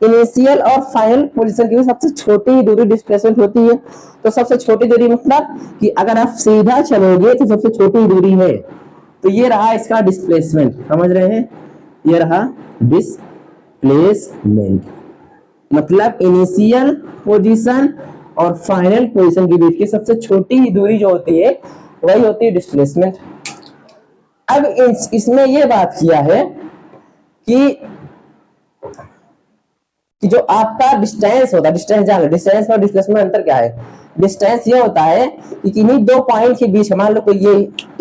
initial और फाइनल पोजीशन की सबसे छोटी ही दूरी डिस्प्लेसमेंट होती है। तो सबसे छोटी दूरी मतलब कि अगर आप सीधा चलोगे तो सबसे छोटी दूरी है, तो ये रहा इसका डिस्प्लेसमेंट, समझ रहे हैं, ये रहा डिस्प्लेसमेंट, मतलब इनिशियल पोजीशन और फाइनल पोजीशन के बीच की सबसे छोटी ही दूरी जो होती है वही होती है डिस्प्लेसमेंट। अब इसमें यह बात किया है कि जो आपका डिस्टेंस होता है, डिस्टेंस जान लो, डिस्टेंस और डिस्प्लेसमेंट अंतर क्या है। डिस्टेंस ये होता है कि किन्हीं दो पॉइंट के बीच, मान लो कोई ये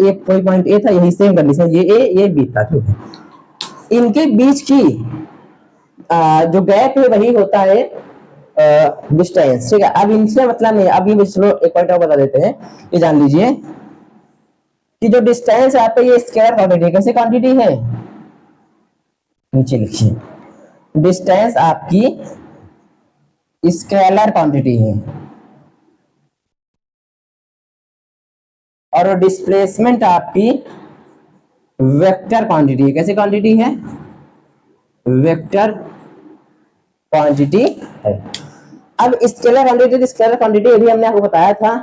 एक कोई पॉइंट ए था, यही सेम कंडीशन, ये ए ये बी था, ठीक है, इनके बीच की जो गैप है वही होता है डिस्टेंस, ठीक है। अब इनसे मतलब नहीं, अब ये चलो एक पॉइंट और बता देते हैं, ये जान लीजिए कि जो डिस्टेंस है आपका ये स्केलर क्वांटिटी, कैसे क्वांटिटी है, नीचे लिखिए, डिस्टेंस आपकी स्केलर क्वांटिटी है और डिस्प्लेसमेंट आपकी वेक्टर क्वांटिटी है, कैसे क्वांटिटी है, वेक्टर क्वांटिटी है। अब स्केलर क्वांटिटी, स्केलर क्वांटिटी अभी हमने आपको बताया था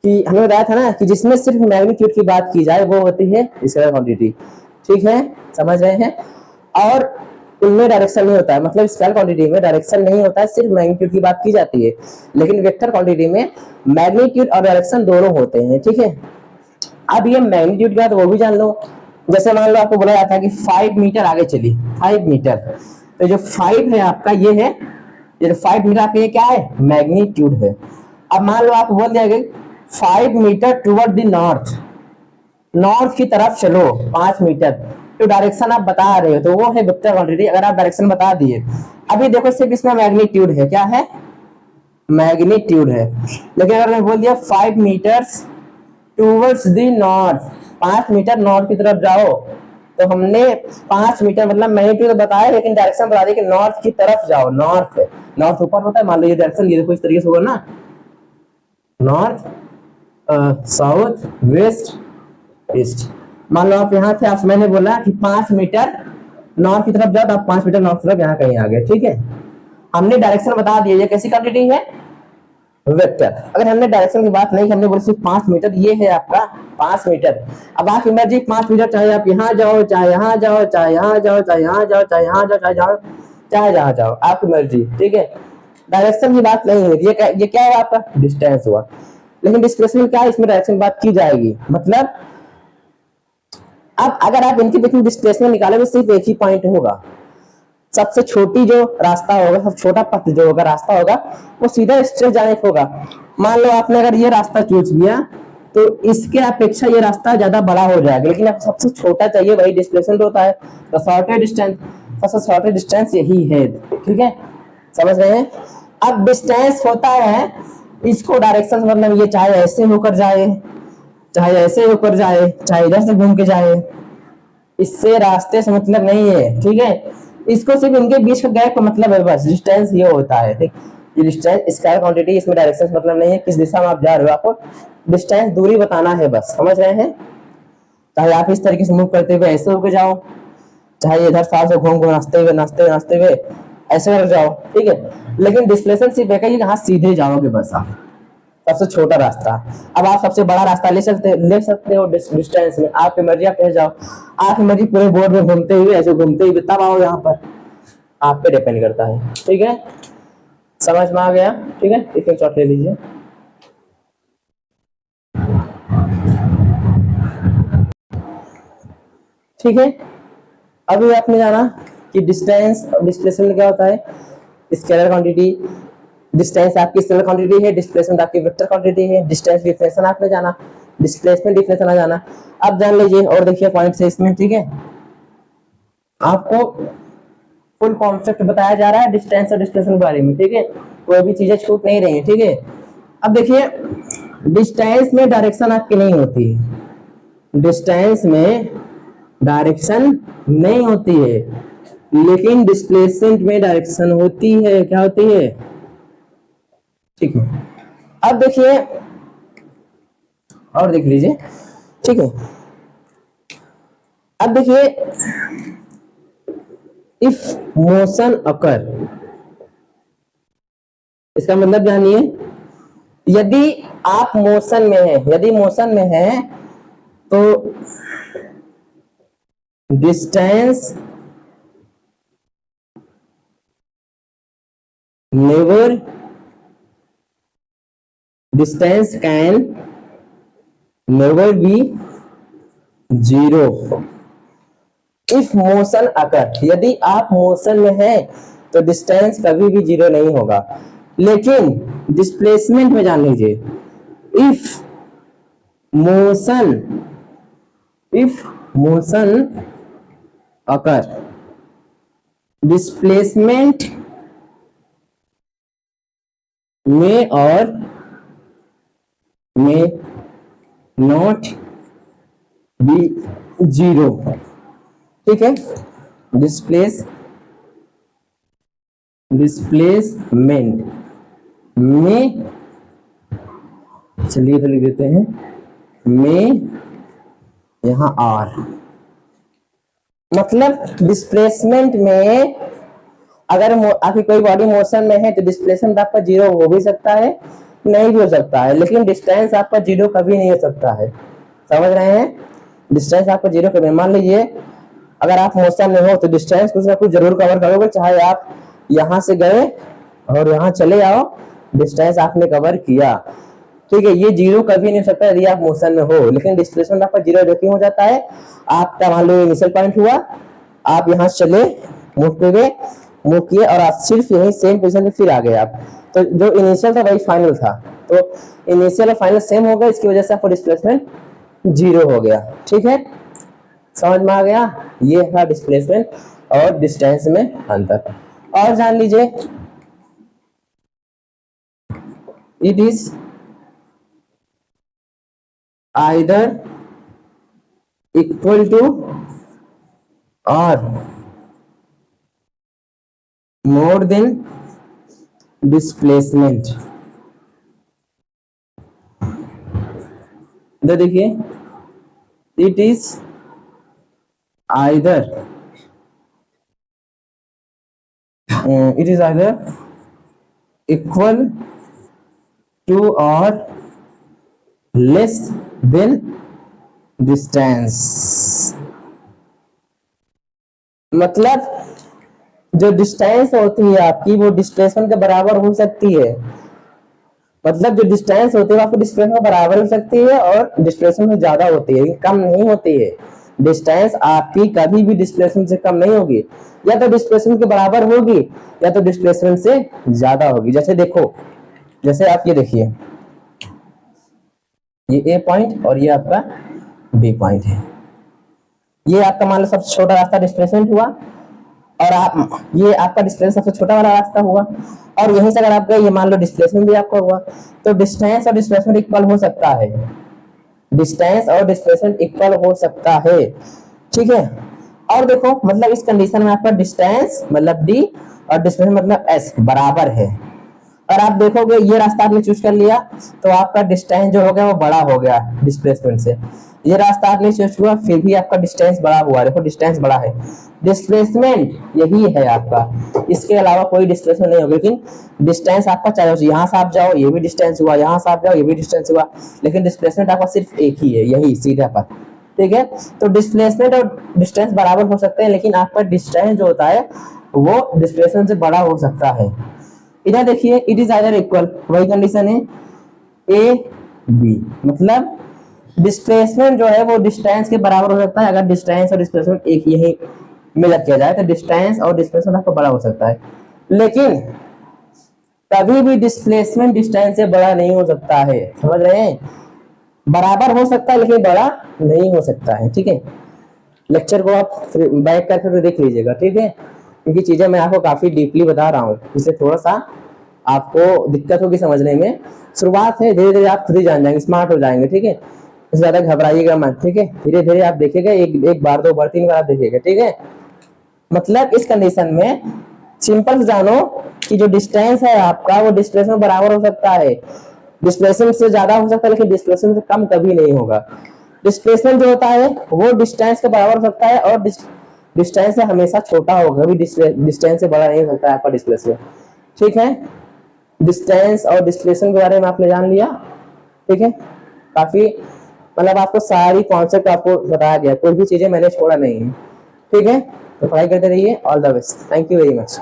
कि हमें बताया था ना कि जिसमें सिर्फ मैग्नीट्यूड की बात की जाए वो होती है स्केलर क्वांटिटी, ठीक है, समझ रहे हैं। और इनमें डायरेक्शन नहीं होता है, मतलब स्केलर क्वांटिटी में डायरेक्शन नहीं होता है, सिर्फ मैग्नीट्यूड की बात की जाती है, लेकिन वेक्टर क्वांटिटी में मैग्नीट्यूड और डायरेक्शन दोनों होते हैं, ठीक है। अब ये मैग्नीट्यूड क्या है तो वो भी जान लो, जैसे मान लो आपको बोला जाता है कि 5 मीटर आगे चली, 5 मीटर, तो जो 5 है आपका ये है, ये 5 मीटर आपका ये क्या है, मैग्नीट्यूड है। अब मान लो आप बोल दिया 5 meter toward the north, north की तरफ चलो 5 मीटर, तो डायरेक्शन आप बता रहे हो तो वो है वेक्टर क्वांटिटी, अगर आप डायरेक्शन बता दिए। अभी देखो सिर्फ इसमें मैग्नीट्यूड है, क्या है, मैग्नीट्यूड है, लेकिन अगर मैं बोल दिया 5 meters towards the north, 5 meter north की तरफ जाओ, तो हमने 5 मीटर मतलब मैग्नीट्यूड तो बताया लेकिन डायरेक्शन बता दी कि नॉर्थ की तरफ जाओ, नॉर्थ, नॉर्थ ऊपर होता है, मान लो ये डायरेक्शन ये देखो इस तरीके से होगा ना, नॉर्थ साउथ वेस्ट ईस्ट। मान लो आप यहाँ थे, आप मैंने बोला कि 5 मीटर नॉर्थ की तरफ जाओ, तो आप 5 मीटर नॉर्थ की तरफ यहाँ कहीं आ गए, ठीक है, हमने डायरेक्शन बता दिया, ये कैसी क्वांटिटी है, वेक्टर। अगर हमने डायरेक्शन की बात नहीं, हमने बोला सिर्फ 5 मीटर, ये है आपका 5 मीटर। अब आपकी मर्जी 5 मीटर, चाहे आप यहाँ जाओ, चाहे यहाँ जाओ, चाहे यहाँ जाओ, चाहे यहाँ जाओ, चाहे यहाँ जाओ, चाहे जहाँ जाओ, आपकी मर्जी, ठीक है, डायरेक्शन की बात नहीं है। ये क्या है आपका डिस्टेंस हुआ, लेकिन डिस्प्लेसमेंट क्या है, इसमें डायरेक्शन बात की जाएगी। मतलब अब अगर आप इनके बीच में डिस्प्लेसमेंट निकाले तो सिर्फ एक ही पॉइंट होगा, सबसे छोटी जो रास्ता होगा, सबसे छोटा पथ जो होगा, रास्ता होगा, वो सीधा स्ट्रेट जाने का होगा। मान लो आपने अगर ये रास्ता चूज किया तो इसके अपेक्षा ये रास्ता ज्यादा बड़ा हो जाएगा, लेकिन आप सबसे छोटा चाहिए, वही डिस्प्लेसमेंट होता है, तो शॉर्टेस्ट डिस्टेंस, सबसे शॉर्टेस्ट डिस्टेंस यही है, ठीक है, समझ रहे हैं। अब डिस्टेंस होता है, इसको डायरेक्शन मतलब ये चाहे ऐसे होकर जाए, चाहे ऐसे होकर जाए, चाहे इधर से घूम के जाए, इससे रास्ते से मतलब नहीं है, ठीक है, इसको सिर्फ इनके बीच का गैप का मतलब है, बस डिस्टेंस ये होता है, ठीक। ये डिस्टेंस स्केलर क्वांटिटी, इसमें डायरेक्शन मतलब नहीं है, किस दिशा में आप जा रहे हो, आपको डिस्टेंस दूरी बताना है, बस समझ रहे हैं। चाहे आप इस तरीके से मूव करते हुए ऐसे होकर जाओ, चाहे इधर साल से घूम घूम नाचते हुए नाचते नाचते हुए ऐसे कर जाओ, ठीक है, लेकिन डिस्प्लेसमेंट सिर्फ है कि यहाँ सीधे जाओगे बस आप, सबसे छोटा रास्ता। अब आप सबसे बड़ा रास्ता ले सकते हो डिस्टेंस में, आपकी मर्जी, आप कैसे जाओ, आपकी मर्जी, पूरे बोर्ड में घूमते हुए ऐसे घूमते हुए तब आओ यहाँ पर, आप पे डिपेंड करता है, ठीक है, समझ में आ गया, ठीक है, एक शॉट ले लीजिए। ठीक है, अभी आपने जाना कि डिस्टेंस और डिस्प्लेसमेंट क्या होता है, स्केलर क्वांटिटी, डिस्टेंस आपकी स्केलर क्वांटिटी है, डिस्प्लेसमेंट आपकी वेक्टर क्वांटिटी है। डिस्टेंस डिफिनेशन आपने जाना, डिस्प्लेसमेंट डिफिनेशन जाना। अब जान लीजिए और देखिए पॉइंट से इसमें, ठीक है, आपको फुल कॉन्सेप्ट बताया जा रहा है डिस्टेंस और डिस्प्लेसमेंट के बारे में, ठीक है, कोई भी चीजें छूट नहीं रही है, ठीक है। अब देखिए डिस्टेंस में डायरेक्शन आपकी नहीं होती है, डिस्टेंस में डायरेक्शन नहीं होती है, लेकिन डिस्प्लेसमेंट में डायरेक्शन होती है। क्या होती है, ठीक है। अब देखिए और देख लीजिए, ठीक है। अब देखिए इफ मोशन अकर, इसका मतलब जानिए, यदि आप मोशन में है, यदि मोशन में है तो distance never, distance can never be zero if motion occur, यदि आप मोशन में हैं तो डिस्टेंस कभी भी जीरो नहीं होगा। लेकिन डिस्प्लेसमेंट में जान लीजिए, इफ मोशन अकर, डिस्प्लेसमेंट में और में नॉट बी जीरो, ठीक है। डिस्प्लेसमेंट में, चलिए तो लिख देते हैं में, यहां आर, मतलब डिस्प्लेसमेंट में अगर आपकी कोई बॉडी मोशन में है तो डिस्प्लेसमेंट आपका जीरो हो भी सकता है, नहीं भी हो सकता है, लेकिन डिस्टेंस आपका जीरो कभी नहीं हो सकता है। समझ रहे हैं, डिस्टेंस आपका जीरो कभी, मान लीजिए अगर आप मोशन में हो तो डिस्टेंस कुछ ना कुछ जरूर कवर करोगे, चाहे आप यहां से गए और यहां चले आओ, डिस्टेंस आपने कवर किया, ठीक है। ये जीरो कभी नहीं हो सकता यदि आप मोशन में हो, लेकिन डिस्प्लेसमेंट आपका जीरो क्यों हो जाता है, आपका मान लो इनिशियल पॉइंट हुआ, आप यहां से चले, मूव किए और आप सिर्फ यही सेम पोजीशन में फिर आ गए आप, तो जो इनिशियल था वही फाइनल था, तो इनिशियल और फाइनल सेम हो गया, इसकी वजह से आपका डिस्प्लेसमेंट जीरो हो गया, ठीक है। समझ में आ गया, ये है डिस्प्लेसमेंट और डिस्टेंस में अंतर। और जान लीजिए, it is either equal to और मोर देन डिस्प्लेसमेंट। इधर देखिए, it is either equal to और लेस देन डिस्टेंस, मतलब जो डिस्टेंस होती है आपकी वो डिस्प्लेसमेंट के बराबर हो सकती है, मतलब जो डिस्टेंस होती है आपको डिस्प्लेसमेंट के बराबर हो सकती है और डिस्प्लेसमेंट से ज्यादा होती है, कम नहीं होती है। डिस्टेंस आपकी कभी भी डिस्प्लेसमेंट से कम नहीं होगी, या तो डिस्प्लेसमेंट के बराबर होगी या तो डिस्प्लेसमेंट से ज्यादा होगी। जैसे देखो, जैसे आप ये देखिए, ये ए पॉइंट और ये आपका बी पॉइंट है, ये आपका मान लो सबसे छोटा रास्ता डिस्प्लेसमेंट हुआ, और आप ये आपका डिस्टेंस सबसे छोटा वाला रास्ता हुआ, और यहीं से अगर आप गए, ये मान लो डिस्प्लेसमेंट भी आपका हुआ, तो डिस्टेंस और डिस्प्लेसमेंट इक्वल हो सकता है, डिस्टेंस और डिस्प्लेसमेंट इक्वल हो सकता है, ठीक है। और देखो, मतलब इस कंडीशन में आपका डिस्टेंस मतलब डी और डिस्प्लेसमेंट मतलब एस बराबर है, और आप देखोगे ये रास्ता आपने चूज कर लिया तो आपका डिस्टेंस जो हो गया वो बड़ा हो गया डिस्प्लेसमेंट से, ये रास्ता आपने चूज किया फिर भी आपका डिस्टेंस बड़ा हुआ, देखो डिस्टेंस बड़ा है, डिस्प्लेसमेंट यही है आपका, इसके अलावा कोई डिस्प्लेसमेंट नहीं होगा। लेकिन डिस्टेंस आपका चाहे यहाँ से आप जाओ ये भी डिस्टेंस हुआ, यहाँ से आप जाओ ये भी डिस्टेंस हुआ, लेकिन डिस्प्लेसमेंट आपका सिर्फ एक ही है, यही सीधा पर, ठीक है। तो डिस्प्लेसमेंट और डिस्टेंस बराबर हो सकते हैं, लेकिन आपका डिस्टेंस जो होता है वो डिस्प्लेसमेंट से बड़ा हो सकता है। इधर देखिए, इट इज आइदर इक्वल, वही कंडीशन है ए बी, मतलब डिस्प्लेसमेंट जो है वो डिस्टेंस के बराबर हो सकता है अगर डिस्टेंस और डिस्प्लेसमेंट एक यही मेजर किया जाए तो डिस्टेंस और डिस्प्लेसमेंट आपका बड़ा हो सकता है, लेकिन कभी भी डिस्प्लेसमेंट डिस्टेंस से बड़ा नहीं हो सकता है। समझ रहे हैं? बराबर हो सकता है लेकिन बड़ा नहीं हो सकता है। ठीक है, लेक्चर को आप बैक करके देख लीजिएगा। ठीक है, क्योंकि चीजें मैं आपको काफी डीपली बता रहा हूँ, इसलिए थोड़ा सा आपको दिक्कत होगी समझने में। शुरुआत है, धीरे धीरे आप खुद ही जान जाएंगे, स्मार्ट हो जाएंगे। ठीक है, ज्यादा घबराइएगा मत। ठीक है, धीरे धीरे आप देखेगा, एक बार, दो बार, तीन बार आप देखेगा। ठीक है, मतलब इस कंडीशन में सिंपल जानो कि जो डिस्टेंस है आपका वो डिस्प्लेसमेंट बराबर हो सकता है, डिस्प्लेसमेंट से ज्यादा हो सकता है लेकिन डिस्प्लेसमेंट से कम कभी नहीं होगा। डिस्प्लेसमेंट जो होता है वो डिस्टेंस के बराबर हो सकता है और डिस्टेंस से हमेशा छोटा होगा, कभी डिस्टेंस से बड़ा नहीं हो सकता है आपका डिस्प्लेसमेंट। ठीक है, डिस्टेंस और डिस्प्लेसमेंट के बारे में आपने जान लिया। ठीक है, काफी मतलब आपको सारी कॉन्सेप्ट आपको बताया गया, कोई भी चीजें मैंने छोड़ा नहीं है। ठीक है, तो पढ़ाई करते रहिए। All the best, thank you very much.